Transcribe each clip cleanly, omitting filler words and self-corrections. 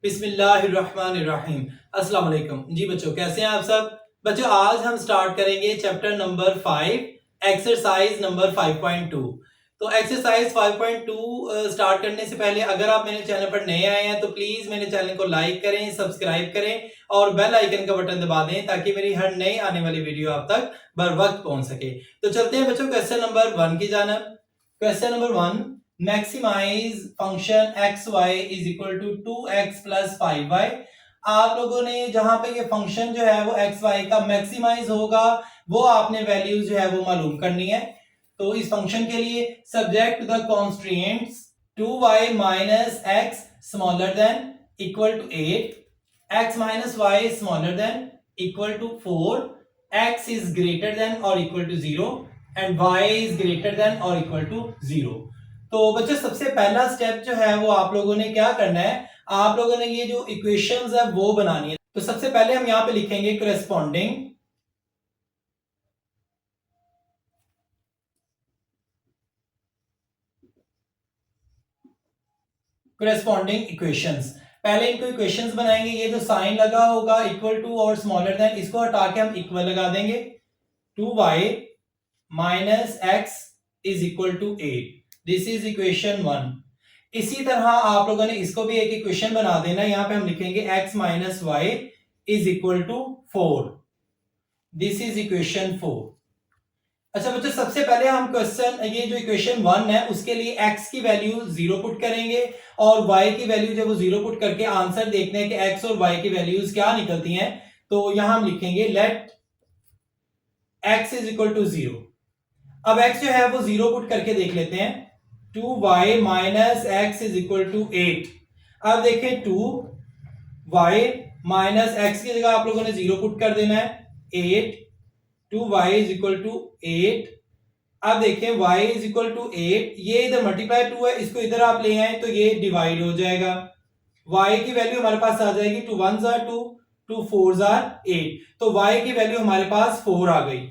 बिस्मिल्लाहिर्रहमानिर्रहीम। अस्सलाम वालेकुम। जी बच्चों, कैसे हैं आप सब? बच्चों, आज हम स्टार्ट करेंगे चैप्टर नंबर 5, एक्सरसाइज नंबर 5.2। तो एक्सरसाइज 5.2 स्टार्ट करने से पहले अगर आप मेरे चैनल पर नए आए हैं तो प्लीज मेरे चैनल को लाइक करें, सब्सक्राइब करें और बेल आइकन का बटन दबा दें ताकि मेरी हर नई आने वाली वीडियो आप तक बर वक्त पहुंच सके। तो चलते हैं बच्चों क्वेश्चन नंबर 1 की जानब। Question number 1, maximise function x y is equal to 2x plus 5y। आप लोगों ने जहां पे ये फंक्शन जो है वो एक्स वाई का मैक्सिमाइज होगा वो आपने वैल्यू जो है वो मालूम करनी है। तो इस फंक्शन के लिए subject to the constraints 2y minus x smaller than equal to 8, x minus y smaller than equal to 4, x is greater than और equal to 0 and y is greater than और इक्वल टू 0। तो बच्चों, सबसे पहला step जो है वो आप लोगों ने क्या करना है, आप लोगों ने ये जो इक्वेशंस है वो बनानी है। तो सबसे पहले हम यहां पे लिखेंगे करेस्पॉन्डिंग इक्वेशंस। पहले इनको इक्वेशंस बनाएंगे। ये जो साइन लगा होगा इक्वल टू और स्मॉलर देन, इसको हटा के हम इक्वल लगा देंगे। 2y minus x is equal to 8। This is equation 1। इसी तरह आप लोगों ने इसको भी एक इक्वेशन बना देना। यहां पे हम लिखेंगे x minus y is equal to 4। This is equation 4। अच्छा बच्चों, सबसे पहले हम क्वेश्चन ये जो इक्वेशन 1 है उसके लिए x की वैल्यू 0 पुट करेंगे और y की वैल्यू जब वो 0 पुट करके आंसर देखते हैं कि x और y की वैल्यूज क्या निकलती हैं। तो यहां हम लिखेंगे let x is equal to 0। अब x जो है वो 0 पुट करके देख लेते हैं। 2y minus x is equal to 8। अब देखें 2y माइनस एक्स की जगह आप लोगों ने 0 पुट कर देना है 8। 2y is equal to 8। अब देखें y इज इक्वल टू 8, ये इधर मल्टीप्लाई 2 है, इसको इधर आप ले आए तो ये डिवाइड हो जाएगा। y की वैल्यू हमारे पास आ जाएगी 2 1s are 2, 2 4s are 8। तो y की वैल्यू हमारे पास 4 आ गई।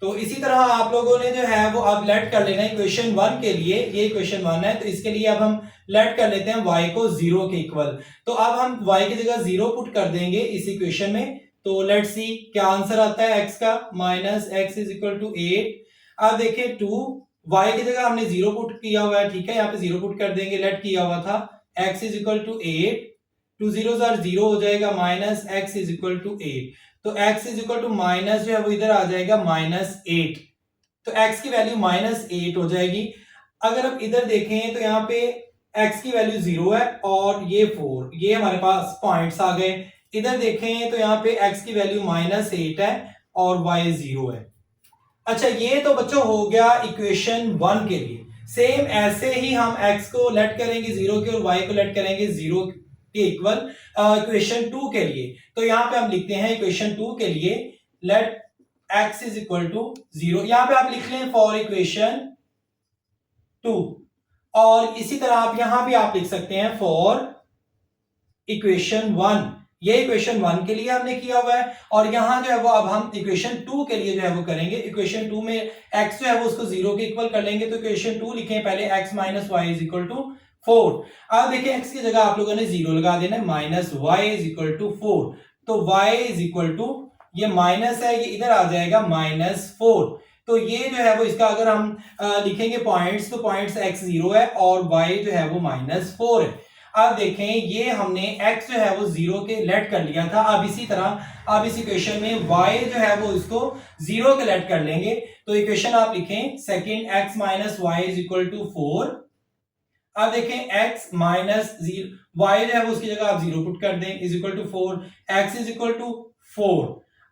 तो इसी तरह आप लोगों ने जो है वो अब लेट कर लेना है इक्वेशन 1 के लिए। ये इक्वेशन 1 है तो इसके लिए अब हम लेट कर लेते हैं y को 0 के इक्वल। तो अब हम y की जगह 0 पुट कर देंगे इस इक्वेशन में। तो लेट्स सी क्या आंसर आता है x का। Minus x is equal to 8। अब देखिए 2 y की जगह हमने 0 पुट किया हुआ है, ठीक है, यहाँ पे 0 पुट कर देंगे, लेट किया हुआ था। x is equal to 8, 2 zeros are 0 हो जाएगा, minus x is equal to 8। तो x is equal to minus जो है वो इधर आ जाएगा -8। तो x की वैल्यू -8 हो जाएगी। अगर आप इधर देखें तो यहाँ पे x की वैल्यू 0 है और ये 4, ये हमारे पास पॉइंट्स आ गए। इधर देखें तो यहाँ पे x की वैल्यू -8 है और y 0 है। अच्छा, ये तो बच्चों हो गया इक्वेशन 1 के लिए। सेम ऐसे ही हम x को लेट करेंगे 0 के और y को लेट करेंगे 0 के इक्वल इक्वेशन 2 के लिए। तो यहां पे हम लिखते हैं इक्वेशन 2 के लिए let x is equal to 0। यहां पे आप लिख लें फॉर इक्वेशन 2। और इसी तरह आप यहां भी आप लिख सकते हैं फॉर इक्वेशन 1। ये इक्वेशन 1 के लिए हमने किया हुआ है और यहां जो है वो अब हम इक्वेशन 2 के लिए जो है वो करेंगे। इक्वेशन 2 में x जो है वो उसको 0 के इक्वल कर लेंगे। तो इक्वेशन 2 लिखें पहले x minus y is equal to 4। अब देखिए x की जगह आप लोगों ने 0 लगा देना है, minus y is equal to 4। तो y इज इक्वल टू, ये माइनस है, ये इधर आ जाएगा -4। तो ये जो है वो इसका अगर हम लिखेंगे पॉइंट्स, तो पॉइंट्स x 0 है और y जो है वो -4 है। अब देखें ये हमने x जो है वो 0 के लेट कर लिया था। अब इसी तरह अब इस इक्वेशन में y जो है वो इसको 0 के लेट कर लेंगे। तो इक्वेशन आप लिखें second x minus y is equal to 4। अब देखें x माइनस y जो है वो उसकी जगह आप 0 पुट कर दें is equal to 4, x is equal to 4।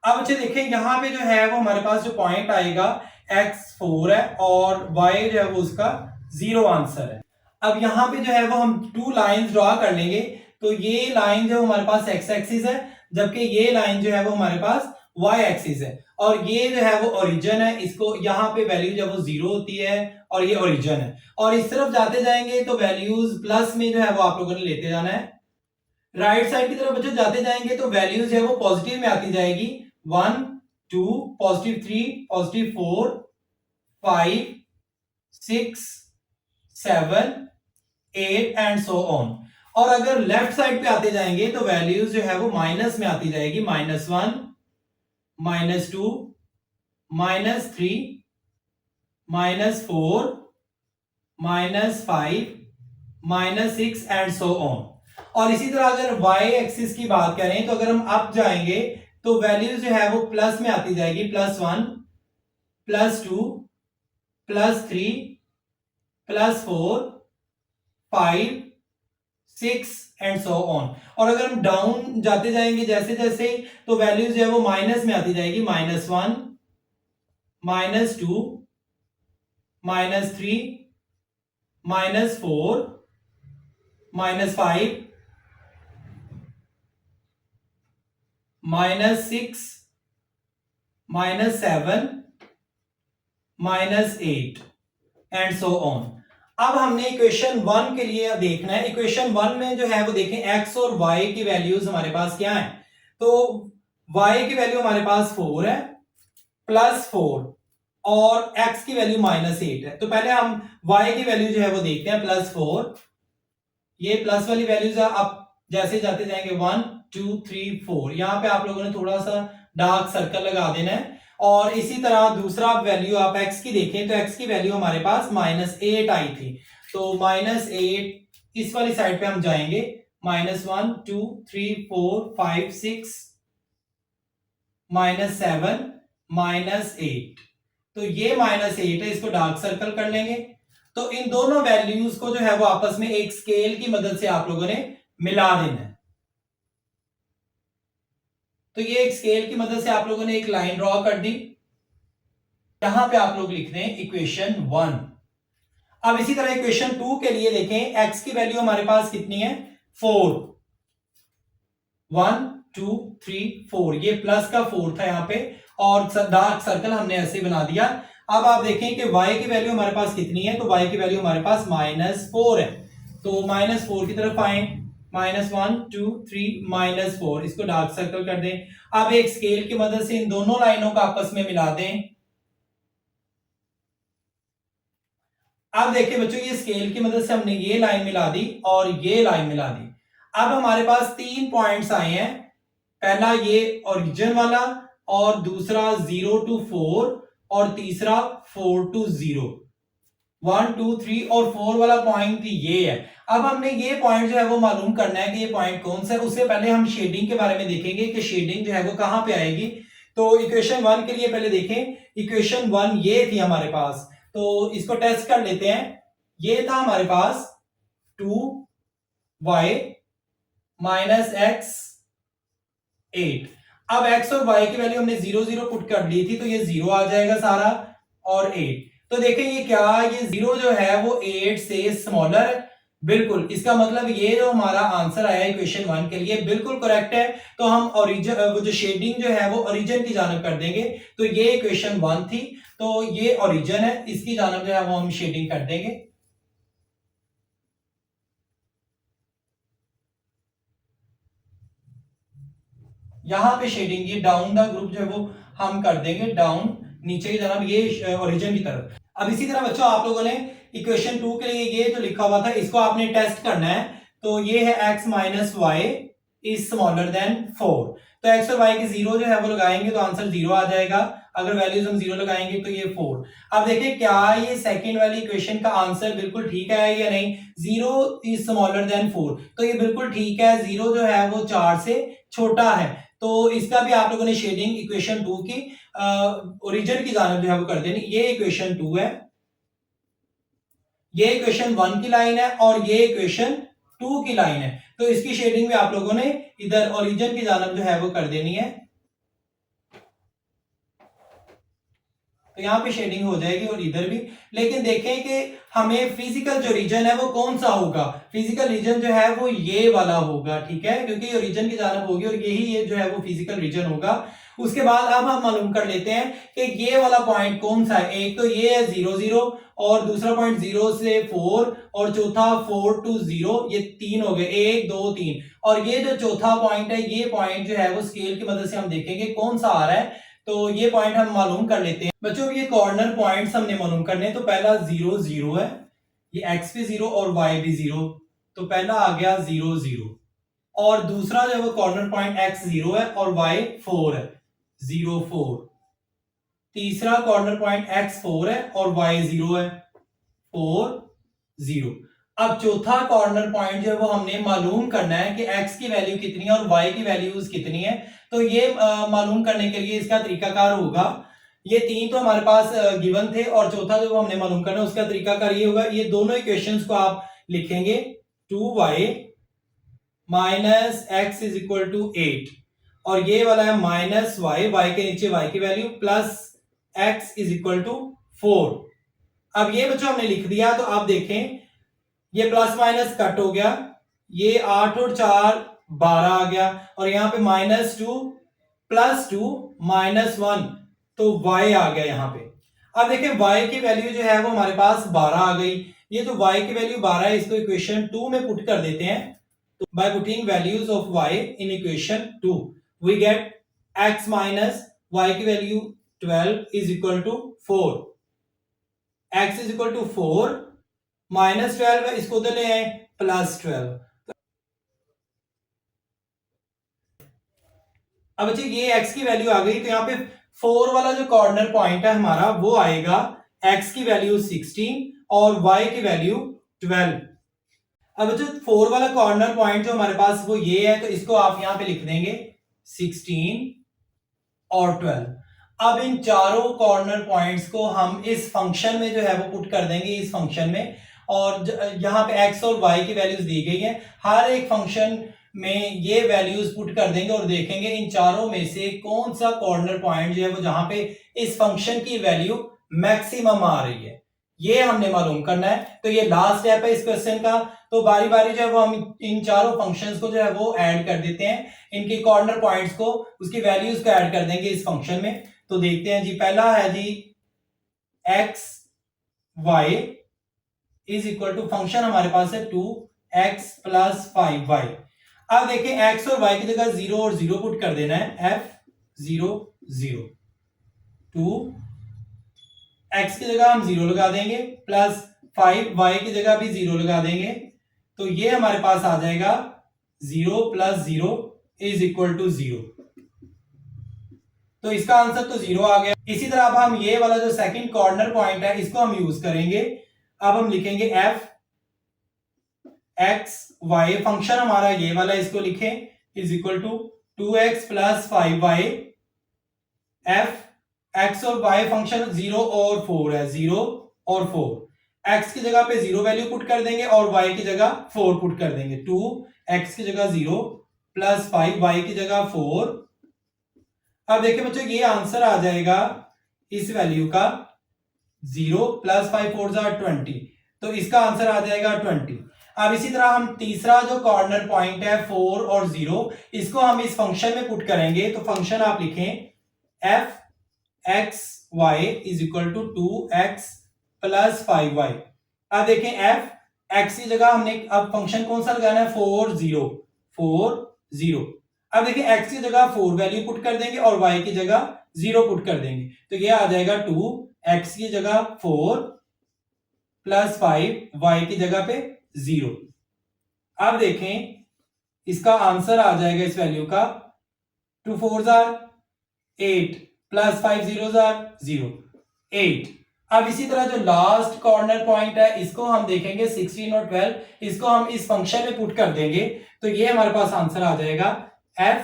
अब अच्छा देखें यहां पे जो है वो हमारे पास जो पॉइंट आएगा x 4 है और y जो है वो उसका 0 आंसर है। अब यहां पे जो है वो हम 2 लाइंस ड्रॉ कर लेंगे। तो ये लाइन जो हमारे पास x एक्सिस है, जबकि ये लाइन जो है वो हमारे पास y एक्सिस है और ये जो है वो ओरिजिन है। इसको यहाँ पे वैल्यू जब वो 0 होती है और ये ओरिजिन है और इस तरफ जाते जाएंगे तो वैल्यूज प्लस में जो है वो आप लोगों ने लेते जाना है। राइट साइड की तरफ बच्चों जाते जाएंगे तो वैल्यूज है वो पॉजिटिव में आती जाएगी। 1 2 positive 3 positive 4 5 6 7 8 and so on. और अगर लेफ्ट साइड पे आते जाएंगे तो वैल्यूज जो है वो माइनस में आती जाएगी, -1, -2, -3, -4, -5, -6 एंड सो ऑन। और इसी तरह अगर y एक्सिस की बात करें तो अगर हम अप जाएंगे तो वैल्यूज जो है वो प्लस में आती जाएगी, +1, +2, +3, +4, 5, 6 एंड सो ऑन। और अगर हम डाउन जाते जाएंगे जैसे जैसे तो वैल्यूज जो है वो माइनस में आती जाएगी, -1, -2, -3, -4, -5, -6, -7, -8 एंड सो ऑन। अब हमने इक्वेशन 1 के लिए देखना है। इक्वेशन 1 में जो है वो देखें x और y की वैल्यूज हमारे पास क्या है। तो y की वैल्यू हमारे पास 4 है, +4, और x की वैल्यू -8 है। तो पहले हम y की वैल्यू जो है वो देखते हैं, +4, ये प्लस वाली वैल्यूज आप जैसे जाते जाएंगे 1, 2, 3, 4, यहां पे आप लोगों ने थोड़ा सा डार्क सर्कल लगा देना है। और इसी तरह दूसरा वैल्यू आप x की देखें तो x की वैल्यू हमारे पास -8 आई थी, तो -8 इस वाली साइड पे हम जाएंगे, -1, 2, 3, 4, 5, 6, -7, -8। तो ये -8 है, इसको डार्क सर्कल कर लेंगे। तो इन दोनों वैल्यूज को जो है वो आपस में एक स्केल की मदद से आप लोगों ने मिला देना है। तो ये एक स्केल की मदद से आप लोगों ने एक लाइन ड्रॉ कर दी। यहां पे आप लोग लिख दें इक्वेशन 1। अब इसी तरह इक्वेशन 2 के लिए देखें, x की वैल्यू हमारे पास कितनी है, 4, 1, 2, 3, 4, ये प्लस का 4 था यहां पे, और डार्क सर्कल हमने ऐसे बना दिया। अब आप देखें कि y की वैल्यू हमारे पास कितनी है, तो y की वैल्यू हमारे पास -4 है। तो -4 की तरफ आए, -1, 2, 3, -4, इसको डार्क सर्कल कर दें। अब एक स्केल की मदद से इन दोनों लाइनों को आपस में मिला दें। अब देखिए बच्चों, ये स्केल की मदद से हमने ये लाइन मिला दी और ये लाइन मिला दी। अब हमारे पास 3 पॉइंट्स आए हैं, पहला ये ओरिजिन वाला, और दूसरा 0 to 4, और तीसरा 4 to 0। 1, 2, 3 और 4 वाला पॉइंट ये है। अब हमने ये पॉइंट जो है वो मालूम करना है कि ये पॉइंट कौन सा है। उससे पहले हम शेडिंग के बारे में देखेंगे कि शेडिंग जो है वो कहां पे आएगी। तो इक्वेशन 1 के लिए पहले देखें, इक्वेशन 1 ये थी हमारे पास, तो इसको टेस्ट कर लेते हैं। ये था हमारे पास 2y -x 8। अब x और y की वैल्यू हमने 0, 0 पुट कर ली थी, तो ये 0 आ जाएगा सारा, और 8। तो देखें ये क्या, ये 0 जो है वो 8 से स्मॉलर है। बिल्कुल, इसका मतलब ये जो हमारा आंसर आया इक्वेशन 1 के लिए बिल्कुल करेक्ट है। तो हम ओरिजिन, वो जो शेडिंग जो है वो ओरिजिन की जानब कर देंगे। तो ये इक्वेशन 1 थी, तो ये ओरिजिन है, इसकी जानब जो है वो हम शेडिंग कर देंगे। यहां पे शेडिंग, ये डाउन द ग्रुप जो है वो हम कर देंगे डाउन, नीचे की तरफ, ये ओरिजिन की तरफ। अब इसी तरह बच्चों आप लोगों ने इक्वेशन 2 के लिए ये जो लिखा हुआ था इसको आपने टेस्ट करना है। तो ये है x - y is smaller than 4। तो x और y की 0 जो है वो लगाएंगे तो आंसर 0 आ जाएगा। अगर वैल्यूज हम 0 लगाएंगे तो ये 4। अब देखिए क्या ये सेकंड वाली इक्वेशन का आंसर बिल्कुल ठीक है या नहीं। 0 इज स्मॉलर देन 4, तो ये बिल्कुल ठीक है। 0 जो है वो 4 से छोटा है, तो इसका भी आप लोगों ने शेडिंग इक्वेशन 2 की ओरिजिन की जानब जो है वो कर देनी। ये इक्वेशन 2 है, ये इक्वेशन 1 की लाइन है, और ये इक्वेशन 2 की लाइन है। तो इसकी शेडिंग भी आप लोगों ने इधर ओरिजिन की जानब जो है वो कर देनी है। तो यहां पे शेडिंग हो जाएगी और इधर भी। लेकिन देखें कि हमें फिजिकल जो रीजन है वो कौन सा होगा। फिजिकल रीजन जो है वो ये वाला होगा, ठीक है, क्योंकि ओरिजिन की जानब होगी और यही ये जो है वो फिजिकल रीजन होगा। उसके बाद अब हम मालूम कर लेते हैं कि ये वाला पॉइंट कौन सा है। एक तो ये है 0, 0, और दूसरा पॉइंट 0 से 4, और चौथा 4 to 0। ये 3 हो गए, 1, 2, 3। और ये जो चौथा पॉइंट है, ये पॉइंट जो है वो स्केल की मदद से हम देखेंगे कौन सा आ रहा है। तो ये पॉइंट हम मालूम कर लेते हैं बच्चों। ये कॉर्नर पॉइंट्स हमने मालूम करने। तो पहला 0, 0 है, ये x भी 0 और y भी 0। तो पहला आ गया 0 0, और दूसरा जो है वो कॉर्नर पॉइंट x 0 है और y 4 है, 0 4। तीसरा कॉर्नर पॉइंट x 4 है और y 0 है, 4 0। अब चौथा कॉर्नर पॉइंट जो है वो हमने मालूम करना है कि x की वैल्यू कितनी है और y की वैल्यूज कितनी है। तो ये मालूम करने के लिए इसका तरीकाकार होगा, ये तीन तो हमारे पास गिवन थे और चौथा जो हमने मालूम करना है उसका तरीकाकार ये होगा, ये दोनों इक्वेशंस को आप लिखेंगे 2y minus x is equal to 8, और ये वाला है माइनस वाई, वाई के नीचे y की value, plus x is equal to 4। अब ये बच्चों हमने लिख दिया, तो आप देखें ये प्लस माइनस कट हो गया, ये 8 और 4 12 आ गया, और यहां पे -2 +2 -1, तो y आ गया यहां पे। अब देखिए y की वैल्यू जो है वो हमारे पास 12 आ गई, ये तो y की वैल्यू 12 है, इसको इक्वेशन 2 में पुट कर देते हैं। तो by putting values of y in equation 2 we get x minus y की value 12 is equal to 4, x is equal to 4 -12 है, इसको उधर ले आए +12। अब बच्चे ये x की वैल्यू आ गई, तो यहां पे 4 वाला जो कॉर्नर पॉइंट है हमारा वो आएगा x की वैल्यू 16 और y की वैल्यू 12। अब बच्चों 4 वाला कॉर्नर पॉइंट जो हमारे पास वो ये है, तो इसको आप यहां पे लिख देंगे 16 और 12। अब इन चारों कॉर्नर पॉइंट्स को हम इस फंक्शन में जो है वो पुट कर देंगे, इस फंक्शन में, और यहां पे x और y की वैल्यूज दी गई है, हर एक फंक्शन में ये वैल्यूज पुट कर देंगे और देखेंगे इन चारों में से कौन सा कॉर्नर पॉइंट जो है वो जहां पे इस फंक्शन की वैल्यू मैक्सिमम आ रही है, ये हमने मालूम करना है। तो ये लास्ट स्टेप है इस क्वेश्चन का। तो बारी बारी जो है वो हम इन चारों फंक्शंस को जो है वो ऐड कर देते हैं, इनके कॉर्नर पॉइंट्स को, उसकी वैल्यूज को ऐड कर देंगे इस फंक्शन में। तो देखते हैं जी, पहला है जी x y is equal to, function हमारे पास है 2x + 5y। अब देखें x और y की जगह 0 और 0 पुट कर देना है, f 0 0, 2 x की जगह हम 0 लगा देंगे, प्लस 5 y की जगह भी 0 लगा देंगे, तो ये हमारे पास आ जाएगा 0 + 0 इज इक्वल टू 0। तो इसका आंसर तो 0 आ गया। इसी तरह अब हम ये वाला जो सेकंड कॉर्नर पॉइंट है इसको हम यूज करेंगे। अब हम लिखेंगे f x y, फंक्शन हमारा ये वाला, इसको लिखें is equal to 2x + 5y, f x और y फंक्शन 0 और 4 है, 0 और 4, x की जगह पे 0 वैल्यू पुट कर देंगे और y की जगह 4 पुट कर देंगे, 2x की जगह 0 + 5 y की जगह 4। अब देखिए बच्चों ये आंसर आ जाएगा इस वैल्यू का 0 + 5 4 20, तो इसका आंसर आ जाएगा 20। अब इसी तरह हम तीसरा जो कॉर्नर पॉइंट है 4 और 0, इसको हम इस फंक्शन में पुट करेंगे। तो फंक्शन आप लिखें f x y is equal to 2x + 5y। अब देखें f x की जगह हमने अब फंक्शन कौन सा लगाना है, 4 0 4 0। अब देखिए x की जगह 4 वैल्यू पुट कर देंगे और y की जगह 0 पुट कर देंगे, तो ये आ जाएगा 2x की जगह 4 + 5 y की जगह पे 0। अब देखें इसका आंसर आ जाएगा इस वैल्यू का 2 4 8 + 5 0 0 8। अब इसी तरह जो लास्ट कॉर्नर पॉइंट है इसको हम देखेंगे 16 और 12, इसको हम इस फंक्शन में पुट कर देंगे, तो ये हमारे पास आंसर आ जाएगा f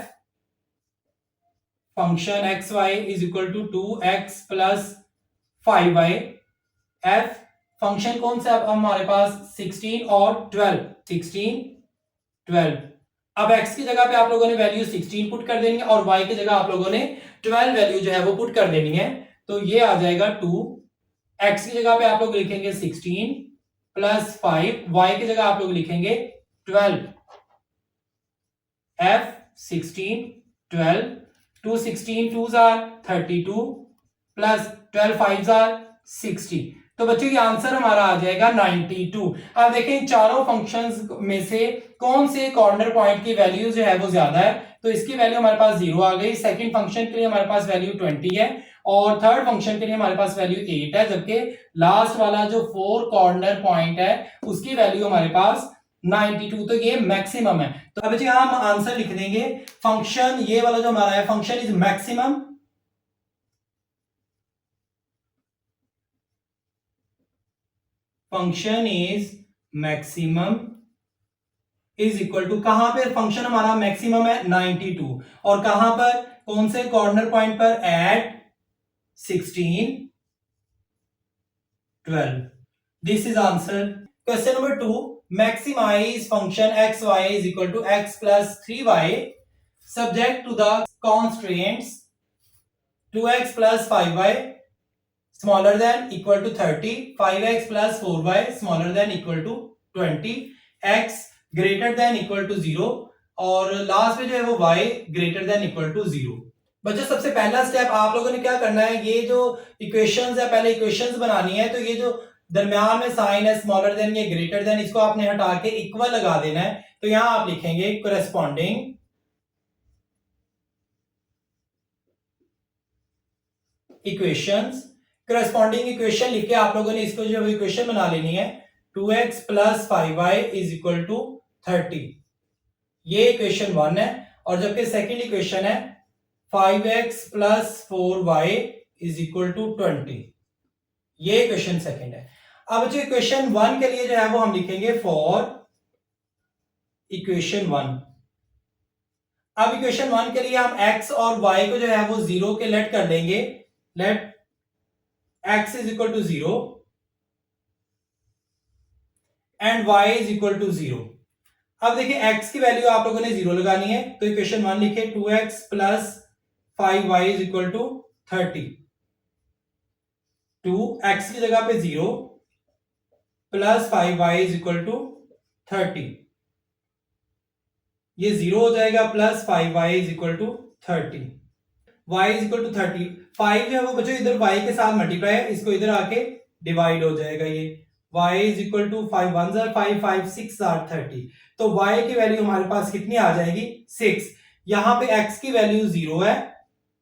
function x y is equal to 2x + 5y, f function कौन सा अब हमारे पास 16 और 12, 16 12। अब x की जगह पे आप लोगों ने वैल्यू 16 पुट कर देनी है और y की जगह आप लोगों ने 12 वैल्यू जो है वो पुट कर देनी है, तो ये आ जाएगा 2, x की जगह पे आप लोग लिखेंगे 16 + 5, y की जगह आप लोग लिखेंगे 12, f 16 12, 2 16 2s are 32 + 12 5s are 60। तो बच्चों ये आंसर हमारा आ जाएगा 92। अब देखें इन चारों फंक्शंस में से कौन से कॉर्नर पॉइंट की वैल्यू जो है वो ज्यादा है, तो इसकी वैल्यू हमारे पास 0 आ गई, सेकंड फंक्शन के लिए हमारे पास वैल्यू 20 है और थर्ड फंक्शन के लिए हमारे पास वैल्यू 8 है, जबकि लास्ट वाला जो 4 कॉर्नर पॉइंट है उसकी वैल्यू हमारे पास 92, तो ये मैक्सिमम है। तो अब बच्चे हम आंसर लिख देंगे, फंक्शन ये वाला जो हमारा है, function is maximum function is maximum is equal to, कहां पे फंक्शन हमारा मैक्सिमम है 92, और कहां पर, कौन से कॉर्नर पॉइंट पर, at 16 12। This is answer. Question number 2, maximize function x y is equal to x plus 3y subject to the constraints 2x plus 5y smaller than equal to 30, 5x plus 4y smaller than equal to 20, x greater than equal to 0, और last में जो है वो y greater than equal to 0। बच्चों सबसे पहला step आप लोगों ने क्या करना है, ये जो इक्वेशंस है पहले इक्वेशंस बनानी है, तो ये जो दरमियान में साइन है स्मॉलर देन ये ग्रेटर देन, इसको आपने हटा के इक्वल लगा देना है। तो यहां आप लिखेंगे कोरेस्पॉन्डिंग इक्वेशंस, करस्पॉन्डिंग इक्वेशन लिख के आप लोगों ने इसको जो इक्वेशन बना लेनी है, 2x plus 5y is equal to 30, ये इक्वेशन 1 है। और जबकि सेकंड इक्वेशन है 5x plus 4y is equal to 20, ये इक्वेशन सेकंड है। अब जो इक्वेशन 1 के लिए जो है वो हम लिखेंगे फॉर इक्वेशन 1। अब इक्वेशन 1 के लिए हम x और y को जो है वो 0 के लेट कर देंगे, late x is equal to 0 and y is equal to 0। अब देखिए x की वैल्यू आप लोगों ने 0 लगानी है, तो इक्वेशन 1 लिखे 2x plus 5y is equal to 30, 2x की जगह पे 0 plus 5y is equal to 30, ये 0 हो जाएगा, plus 5y is equal to 30, y is equal to 30। 5 जो है वो बच्चों इधर y के साथ मल्टीप्लाई है, इसको इधर आके डिवाइड हो जाएगा, ये y is equal to 5 1 are 5 5 6 are 30। तो y की वैल्यू हमारे पास कितनी आ जाएगी 6। यहां पे x की वैल्यू 0 है,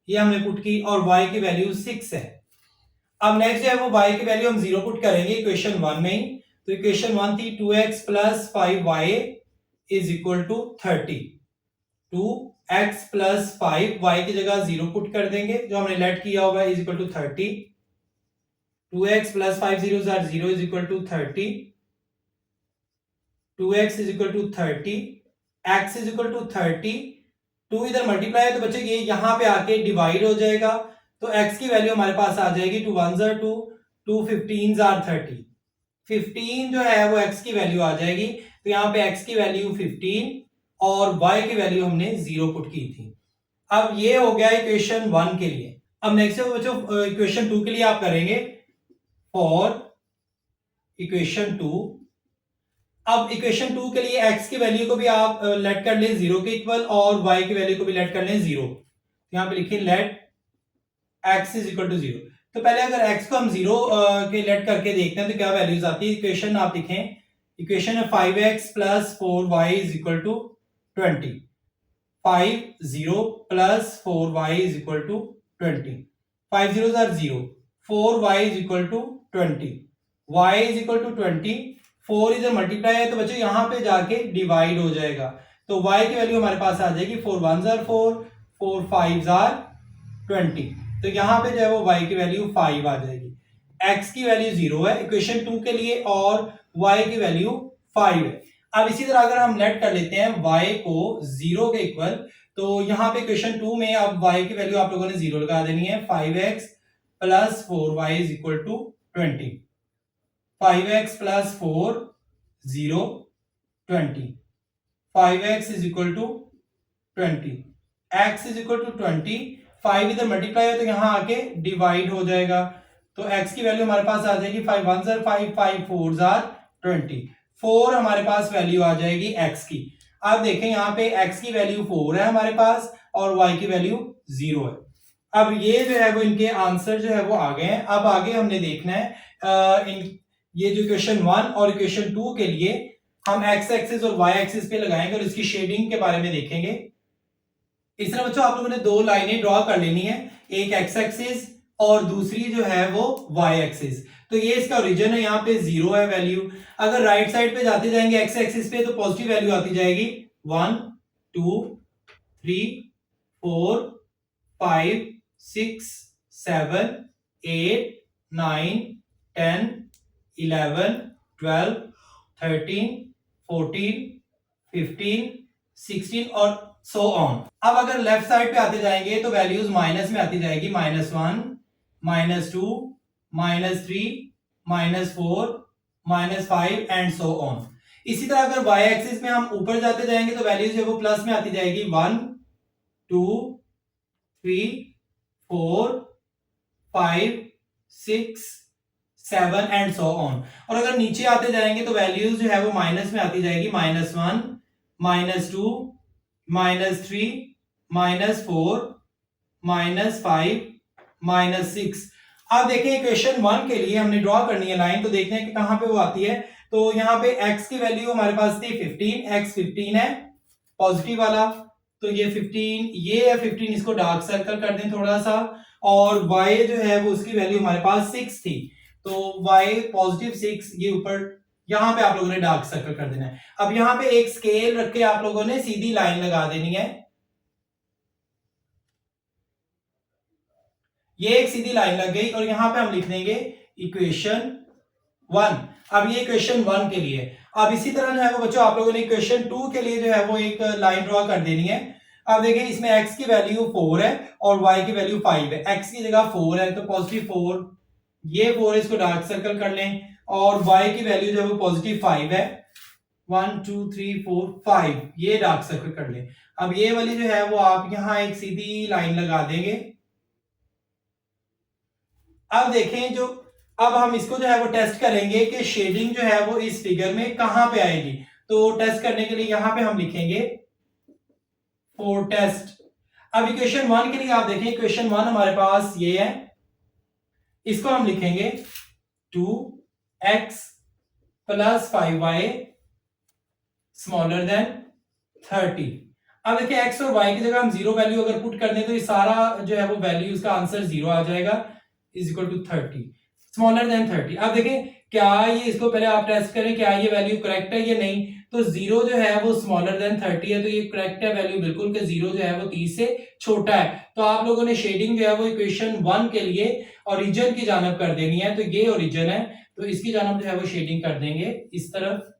ये हमने पुट की, और y की वैल्यू 6 है। अब नेक्स्ट जो है वो y की वैल्यू हम 0 पुट करेंगे इक्वेशन 1 में ही। तो इक्वेशन 1 थी 2x plus 5y is equal to 30, 2x plus 5 y की जगह 0 पुट कर देंगे, जो हमने लेट किया होगा, is equal to 30, 2x plus 5 zeros are 0 is equal to 30, 2x is equal to 30, x is equal to 30, 2 इधर मल्टीप्लाई है तो बच्चे ये यहां पे आके डिवाइड हो जाएगा, तो x की वैल्यू हमारे पास आ जाएगी 2 1s are 2, 2 15s are 30, 15 जो है वो x की वैल्यू आ जाएगी। तो यहाँ पे x की वैल्यू 15 और y की वैल्यू हमने 0 पुट की थी। अब ये हो गया इक्वेशन 1 के लिए। अब नेक्स्ट बच्चों इक्वेशन 2 के लिए आप करेंगे फॉर इक्वेशन 2। अब इक्वेशन 2 के लिए x की वैल्यू को भी आप लेट कर लें 0 के इक्वल, और y की वैल्यू को भी लेट कर लें 0। यहां पे लिखिए let x is equal to 0। तो पहले अगर x को हम 0 के लेट करके देखते हैं तो क्या वैल्यूज आती है। इक्वेशन आप लिखें, इक्वेशन है 5x plus 4y is equal to 20, 5 0 plus 4y is equal to 20, 5 zeros are 0, 4y is equal to 20, y is equal to 20, 4 इधर मल्टीप्लाई है तो बच्चों यहां पे जाके डिवाइड हो जाएगा, तो y की वैल्यू हमारे पास आ जाएगी 4 1s are 4, 4 5s are 20। तो यहां पे जो है वो y की वैल्यू 5 आ जाएगी, x की वैल्यू 0 है इक्वेशन 2 के लिए, और y की वैल्यू 5 है। अब इसी तरह अगर हम लेट कर लेते हैं y को 0 के इक्वल, तो यहां पे इक्वेशन 2 में अब y की वैल्यू आप लोगों ने 0 लगा देनी है, 5x plus 4y is equal to 20, 5x plus 4 0 20, 5x is equal to 20, x is equal to 20, 5 इधर मल्टीप्लाई है तो यहां आके डिवाइड हो जाएगा, तो x की वैल्यू हमारे पास आ जाएगी 5 1s are 5, 5 4s are 20, 4 हमारे पास वैल्यू आ जाएगी x की। अब देखें यहाँ पे x की वैल्यू 4 है हमारे पास और y की वैल्यू 0 है। अब ये जो है वो इनके आंसर जो है वो आ गए हैं। अब आगे हमने देखना है ये जो इक्वेशन 1 और इक्वेशन 2 के लिए हम x एक्सिस और y एक्सिस पे लगाएंगे और इसकी शेडिंग के बारे में देखेंगे। इस तरह बच्चों आप लोगों ने दो लाइनें ड्रॉ कर लेनी है, एक x एक्सिस और दूसरी जो है वो y एक्सिस। तो ये इसका ओरिजिन है, यहाँ पे 0 है वैल्यू। अगर राइट साइड पे जाते जाएंगे x एक्सिस पे तो पॉजिटिव वैल्यू आती जाएगी 1 2 3 4 5 6 7 8 9 10 11 12 13 14 15 16 और सो ऑन। अब अगर लेफ्ट साइड पे आते जाएंगे तो वैल्यूज माइनस में आती जाएगी, -1 -2 -3 -4 -5 एंड सो ऑन। इसी तरह अगर y एक्सिस में हम ऊपर जाते जाएंगे तो वैल्यूज जो वो प्लस में आती जाएगी 1 2 3 4 5 6 7 एंड सो ऑन। और अगर नीचे आते जाएंगे तो वैल्यूज जो है वो माइनस में आती जाएगी, -1 -2 -3 -4 -5 -6। अब देखें इक्वेशन 1 के लिए हमने ड्रॉ करनी है लाइन, तो देखते हैं कि कहां पे वो आती है। तो यहाँ पे x की वैल्यू हमारे पास थी 15, x 15 है पॉजिटिव वाला, तो ये 15, ये है 15, इसको डार्क सर्कल कर दें थोड़ा सा। और y जो है वो उसकी वैल्यू हमारे पास 6 थी, तो y पॉजिटिव 6, ये ऊपर यहां पे आप लोगों ने डार्क सर्कल कर देना है। अब यहां पे एक स्केल रख के आप लोगों ने सीधी लाइन लगा देनी है, ये एक सीधी लाइन लग गई और यहां पे हम लिख देंगे इक्वेशन 1। अब ये इक्वेशन 1 के लिए। अब इसी तरह जो है वो बच्चों आप लोगों ने इक्वेशन 2 के लिए जो है वो एक लाइन ड्रॉ कर देनी है। अब देखिए इसमें x की वैल्यू 4 है और y की वैल्यू 5 है। x की जगह 4 है तो पॉजिटिव 4, ये 4 इसको डार्क सर्कल कर लें, और y की वैल्यू जो है वो पॉजिटिव 5 है, 1 2 3 4 5, ये डार्क सर्कल कर लें। अब ये वाली जो है वो आप यहां एक सीधी लाइन लगा देंगे। अब देखें जो, अब हम इसको जो है वो टेस्ट करेंगे कि शेडिंग जो है वो इस फिगर में कहां पे आएगी। तो टेस्ट करने के लिए यहां पे हम लिखेंगे फॉर टेस्ट। अब इक्वेशन 1 के लिए आप देखें, इक्वेशन 1 हमारे पास ये है, इसको हम लिखेंगे 2x + 5y स्मॉलर देन 30। अब देखिए x और y की जगह हम 0 वैल्यू अगर पुट कर दें तो ये सारा जो है वो वैल्यू, उसका आंसर 0 आ जाएगा, = 30, स्मॉलर देन 30। अब देखें क्या ये, इसको पहले आप टेस्ट करें क्या ये वैल्यू करेक्ट है या नहीं। तो 0 जो है वो स्मॉलर देन 30 है, तो ये करेक्ट है वैल्यू बिल्कुल, कि 0 जो है वो 30 से छोटा है। तो आप लोगों ने शेडिंग जो है वो इक्वेशन 1 के लिए ओरिजिन की जानब कर देनी है। तो ये ओरिजिन है, तो इसकी जानब जो है वो शेडिंग कर देंगे इस तरफ,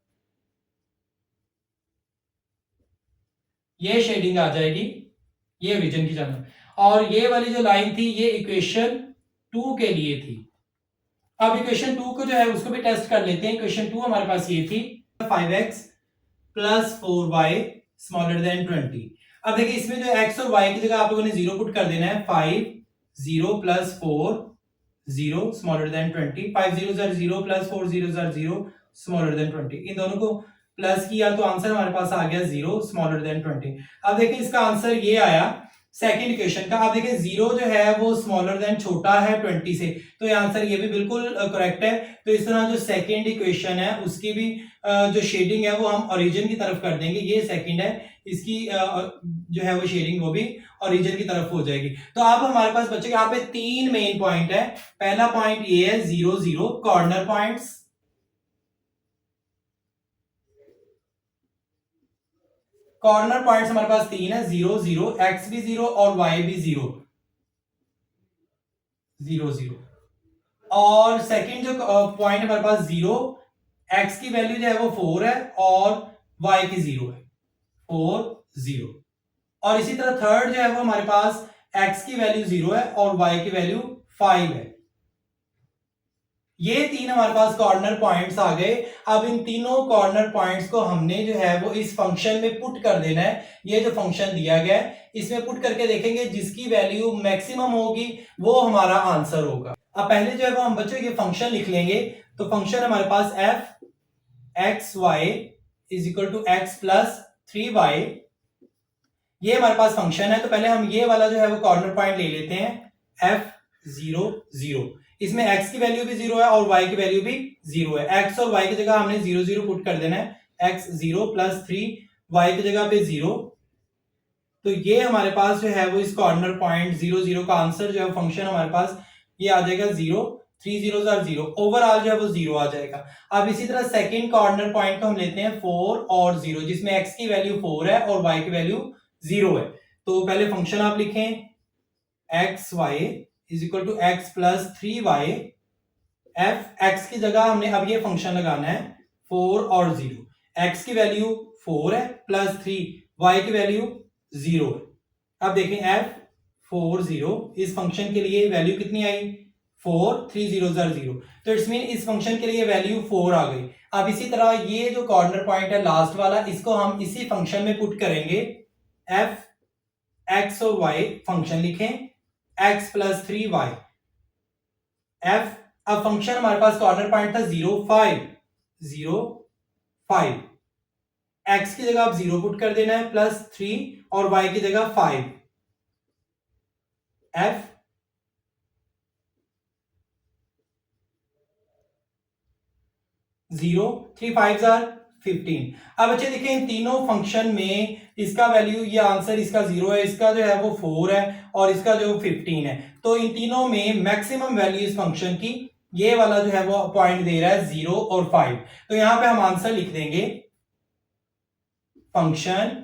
ये शेडिंग आ जाएगी, ये ओरिजिन की जानब। और ये वाली जो लाइन थी ये इक्वेशन 2 के लिए थी। अब इक्वेशन 2 को जो है उसको भी टेस्ट कर लेते हैं। इक्वेशन 2 हमारे पास ये थी 5x + 4y स्मॉलर देन 20। अब देखिए इसमें जो x और y की जगह आप लोगों ने 0 पुट कर देना है, 5 0 + 4 0 स्मॉलर देन 20, 5 0 0 + 4 0 0 स्मॉलर देन 20। इन दोनों को प्लस किया तो आंसर हमारे पास आ गया 0 स्मॉलर देन 20। अब देखिए इसका आंसर ये आया सेकंड इक्वेशन का। आप देखिए 0 जो है वो स्मॉलर देन छोटा है 20 से, तो ये आंसर ये भी बिल्कुल करेक्ट है। तो इस तरह जो सेकंड इक्वेशन है उसकी भी जो शेडिंग है वो हम ओरिजिन की तरफ कर देंगे। ये सेकंड है, इसकी जो है वो शेडिंग वो भी ओरिजिन की तरफ हो जाएगी। तो अब हमारे पास बच्चे यहाँ पे 3 मेन पॉइंट है। पहला पॉइंट ये है 0 0 कॉर्नर पॉइंट्स, कॉर्नर पॉइंट्स हमारे पास 3 है, 0 0, x भी 0 और y भी 0 0 0। और सेकंड जो पॉइंट हमारे पास 0, x की वैल्यू जो है वो 4 है और y की 0 है, 4 0। और इसी तरह थर्ड जो है वो हमारे पास x की वैल्यू 0 है और y की वैल्यू 5 है। ये 3 हमारे पास कॉर्नर पॉइंट्स आ गए। अब इन तीनों कॉर्नर पॉइंट्स को हमने जो है वो इस फंक्शन में पुट कर देना है। ये जो फंक्शन दिया गया है इसमें पुट करके देखेंगे, जिसकी वैल्यू मैक्सिमम होगी वो हमारा आंसर होगा। अब पहले जो है वो हम बच्चों ये फंक्शन लिख लेंगे। तो फंक्शन हमारे पास f(x(y) = x + 3y, ये हमारे पास फंक्शन है। तो पहले हम ये वाला जो है वो कॉर्नर पॉइंट ले लेते हैं, f(0 0). इसमें x की वैल्यू भी 0 है और y की वैल्यू भी 0 है। x और y की जगह हमने 0 0 पुट कर देना है, x 0 + 3 y की जगह पे 0। तो ये हमारे पास जो है वो इस कॉर्नर पॉइंट 0 0 का आंसर जो है फंक्शन हमारे पास ये आ जाएगा 0, 3 जीरोस आर 0, ओवरऑल जो है वो 0 आ जाएगा। अब इसी तरह सेकंड कॉर्नर पॉइंट को हम लेते हैं 4 और 0, जिसमें x की वैल्यू 4 है और y की वैल्यू 0 है। तो पहले फंक्शन आप लिखें x y is equal to x plus 3y, f x की जगह हमने अब ये फंक्शन लगाना है 4 और 0, x की वैल्यू 4 है प्लस 3, y की वैल्यू 0 है। अब देखें एफ 4 0, इस फंक्शन के लिए वैल्यू कितनी आई 4, 3 जीरोस आर 0, तो इट्स मीन इस फंक्शन के लिए वैल्यू 4 आ गई। अब इसी तरह ये जो कॉर्नर पॉइंट है लास्ट वाला, इसको हम इसी फंक्शन में पुट करेंगे, एफ एक्स और y फंक्शन लिखें x प्लस 3y, f अब फंक्शन हमारे पास कॉर्नर पॉइंट था 0 5 0 5, x की जगह आप 0 पुट कर देना है प्लस 3 और y की जगह 5, f 0 3 5 आर 15। अब बच्चे देखें इन तीनों फंक्शन में इसका वैल्यू, ये आंसर इसका 0 है, इसका जो है वो 4 है और इसका जो 15 है। तो इन तीनों में मैक्सिमम वैल्यू इस फंक्शन की, ये वाला जो है वो पॉइंट दे रहा है 0 और 5। तो यहां पे हम आंसर लिख देंगे function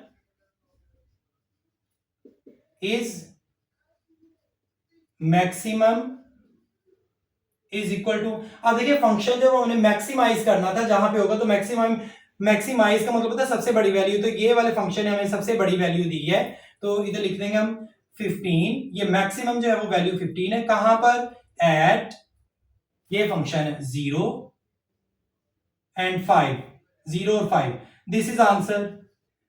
is maximum is equal to, अब देखिए फंक्शन जब हमने मैक्सिमाइज करना था जहां पे होगा तो मैक्सिमम, मैक्सिमाइज का मतलब होता है सबसे बड़ी वैल्यू, तो ये वाले फंक्शन ने हमें सबसे बड़ी वैल्यू दी है, तो इधर लिख देंगे हम 15, ये मैक्सिमम जो है वो वैल्यू 15 है, कहां पर एट, ये फंक्शन है 0 एंड 5, 0 और 5, दिस इज आंसर।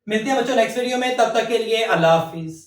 मिलते हैं बच्चों नेक्स्ट वीडियो में, तब तक के लिए अल्लाह हाफिज।